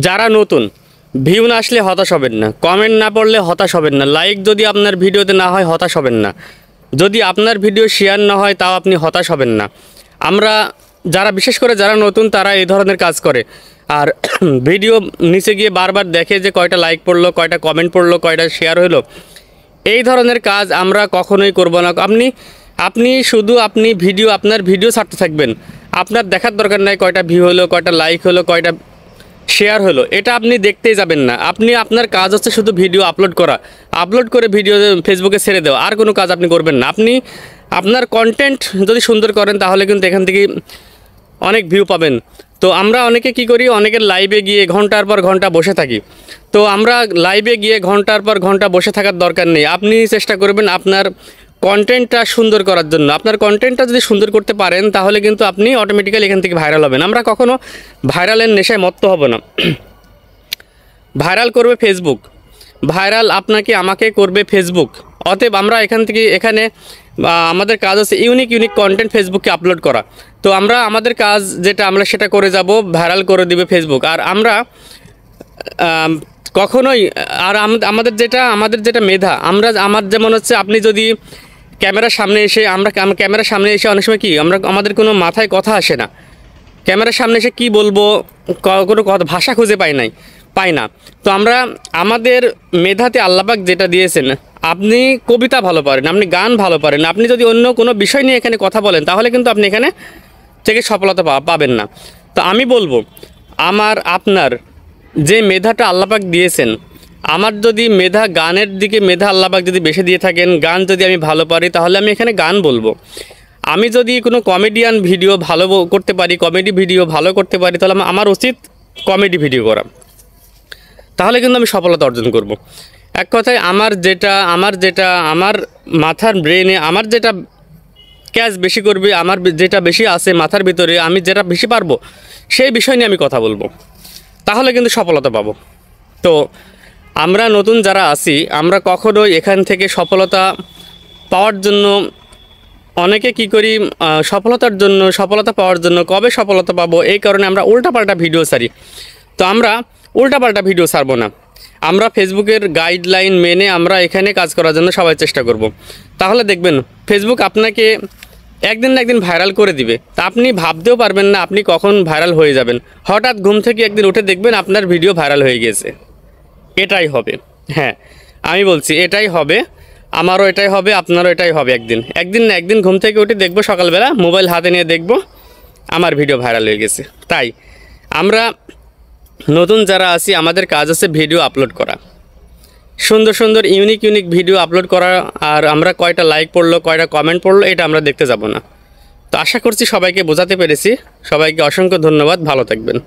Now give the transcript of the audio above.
যারা নতুন, ভিউ না আসলে হতাশ হবেন না, কমেন্ট না পড়লে হতাশ হবেন না, লাইক যদি আপনার ভিডিওতে না হয় হতাশ হবেন না, যদি আপনার ভিডিও শেয়ার না হয় তাও আপনি হতাশ হবেন না। আমরা যারা বিশেষ করে যারা নতুন তারা এই ধরনের কাজ করে, আর ভিডিও নিচে গিয়ে বারবার দেখে যে কয়টা লাইক পড়লো, কয়টা কমেন্ট পড়লো, কয়টা শেয়ার হলো। এই ধরনের কাজ আমরা কখনোই করব না। আপনি শুধু আপনার ভিডিও ছাড়তে থাকবেন, আপনার দেখার দরকার নাই কয়টা ভিউ হলো, কয়টা লাইক হলো, কয়টা শেয়ার হলো, এটা আপনি দেখতেই যাবেন না। আপনার কাজ হচ্ছে শুধু ভিডিও আপলোড করে ভিডিও ফেসবুকে ছেড়ে দেওয়া, আর কোনো কাজ আপনি করবেন না। আপনার কন্টেন্ট যদি সুন্দর করেন তাহলে কিন্তু এখান থেকে অনেক ভিউ পাবেন। তো আমরা অনেকে কি করি, অনেকের লাইভে গিয়ে ঘন্টার পর ঘন্টা বসে থাকি। তো আমরা লাইভে গিয়ে ঘন্টার পর ঘন্টা বসে থাকার দরকার নেই। আপনি চেষ্টা করবেন আপনার কন্টেন্টটা সুন্দর করার জন্য। আপনার কন্টেন্টটা যদি সুন্দর করতে পারেন তাহলে কিন্তু আপনি অটোমেটিক্যালি এখান থেকে ভাইরাল হবেন। আমরা কখনো ভাইরালের নেশায় মত্ত হব না। ভাইরাল করবে ফেসবুক, ভাইরাল আমাকে করবে ফেসবুক। অতএব আমরা এখানে আমাদের কাজ হচ্ছে ইউনিক কন্টেন্ট ফেসবুকে আপলোড করা। তো আমাদের কাজ যেটা আমরা সেটা করে যাব, ভাইরাল করে দিবে ফেসবুক। আর আমরা কখনোই আমাদের যেটা মেধা, আমার যেমন হচ্ছে, আপনি যদি ক্যামেরার সামনে এসে ক্যামেরার সামনে এসে অনেক সময় আমাদের কোনো মাথায় কথা আসে না, ক্যামেরার সামনে এসে কি বলবো কোনো কথা ভাষা খুঁজে পাই না। তো আমাদের মেধাতে আল্লাহ পাক যেটা দিয়েছেন, আপনি কবিতা ভালো পারেন, আপনি গান ভালো পারেন, আপনি যদি অন্য কোনো বিষয় নিয়ে এখানে কথা বলেন তাহলে কিন্তু আপনি এখানে থেকে সফলতা পাবেন না। তো আমি বলবো, আপনার যে মেধাটা আল্লাহ পাক দিয়েছেন, আমার যদি গানের দিকে আল্লাহ পাক যদি বেশি দিয়ে থাকেন, গান যদি আমি ভালো পারি তাহলে আমি এখানে গান বলবো। আমি যদি কোনো কমেডিয়ান ভিডিও ভালো করতে পারি, কমেডি ভিডিও ভালো করতে পারি, তাহলে আমার উচিত কমেডি ভিডিও করা, তাহলে কিন্তু আমি সফলতা অর্জন করব। এক কথায় আমার মাথার ব্রেনে আমার যেটা ক্যাচ বেশি করবে, আমার যেটা বেশি আছে মাথার ভিতরে, আমি যেটা বেশি পারবো সেই বিষয় নিয়ে আমি কথা বলবো, তাহলে কিন্তু সফলতা পাবো। তো আমরা নতুন যারা আছি, আমরা কখনোই এখান থেকে সফলতা পাওয়ার জন্য অনেকে কি করি, সফলতা পাওয়ার জন্য কবে সফলতা পাবো এই কারণে আমরা উল্টাপাল্টা ভিডিও ছাড়ি। তো আমরা উল্টাপাল্টা ভিডিও ছাড়বো না। আমরা ফেসবুকের গাইডলাইন মেনে আমরা এখানে কাজ করার জন্য সবাই চেষ্টা করব। তাহলে দেখবেন ফেসবুক আপনাকে একদিন না একদিন ভাইরাল করে দিবে। তা আপনি ভাবতেও পারবেন না আপনি কখন ভাইরাল হয়ে যাবেন। হঠাৎ ঘুম থেকে একদিন উঠে দেখবেন আপনার ভিডিও ভাইরাল হয়ে গেছে। এটাই হবে, হ্যাঁ আমি বলছি এটাই হবে, আমারও এটাই হবে, আপনারও এটাই হবে। একদিন না একদিন ঘুম থেকে উঠে দেখবো, সকালবেলা মোবাইল হাতে নিয়ে দেখবো আমার ভিডিও ভাইরাল হয়ে গেছে। তাই আমরা নতুন যারা আছি, আমাদের কাজ আছে ভিডিও আপলোড করা, সুন্দর ইউনিক ভিডিও আপলোড করা। আর আমরা কয়টা লাইক পড়লো, কয়টা কমেন্ট পড়লো, এটা আমরা দেখতে যাব না। তো আশা করছি সবাইকে বোঝাতে পেরেছি। সবাইকে অসংখ্য ধন্যবাদ, ভালো থাকবেন।